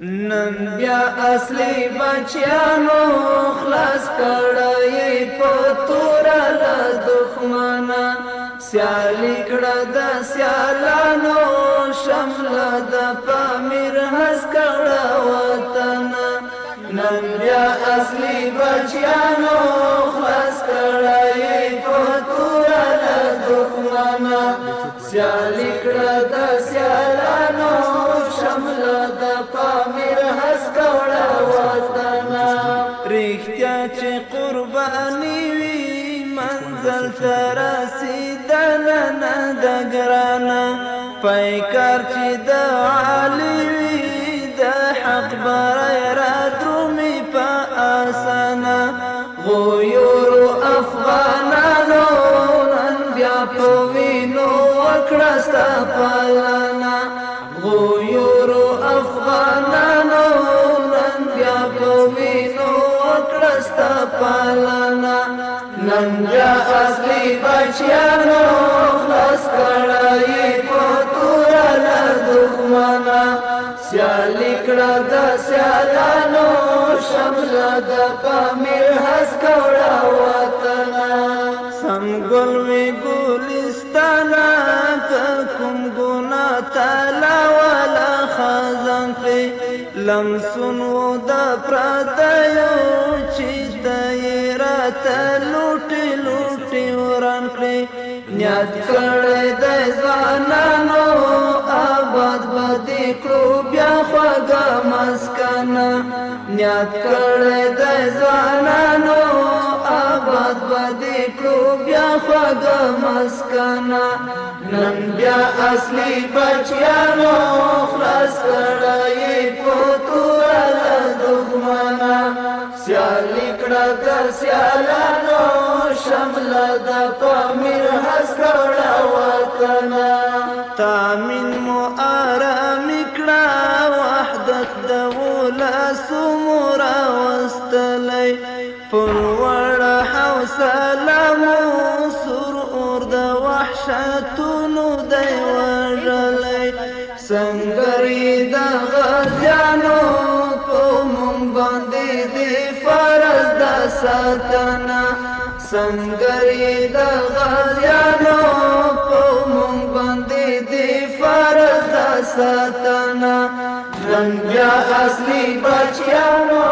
نن بیا اصلي بچیانو خلاص کړی په توره له دښمنه سیالي کړه د سیالانو شمله د پامیر هس کړه وطنه نن بیا اصلي بچیانو خلاص کړی په توره له دښمنه سیالي کړه د سیالانو شمله د پامیر هس کړه وطنه رښتیا چې قرباني وي منزل ته رسېدنه نه ده ګرانه پیکار چې د عالي وي د حق بری رادرومي په اسانه غیورو افغانانو نن بیا په وینو وکړه ستا پالنه غیورو افغانانو نن بیا په وینو وکړه ستا پالنه نن بیا اصلي بچیانو خلاص کړی په توره له دښمنه سیالي کړه د سیالانو شمله د پامیر هس کړه وطنه سم ګل وي ګلستانه که کوم ګناه تاله ولا خزان کړي لمسون و د پردیو چې ته یې راته لوټې لوټې وران کړې نیت کړی دی ځوانانو آباد به دې کړو بیا خوږه مسکنه نیت کړی دی ځوانانو آباد به دې کړو بیا خوږه مسکنه نن بیا اصلي بچیانو خلاص کړی په توره له دښمنه سیالي کړه د سیالانو شمله د پامیر هس کړه وطنه تامین مو آرامي کړه وحدت د ولسو مو راوستلی په لوړه حوصله مو سور اور د وحشتونو دی وژلی سنګري د غازیانو په مونږ باندې دی فرض د ساتنه سنګري د غازیانو په مونږ باندې دی فرض د ساتنه نن بیا اصلي بچیانو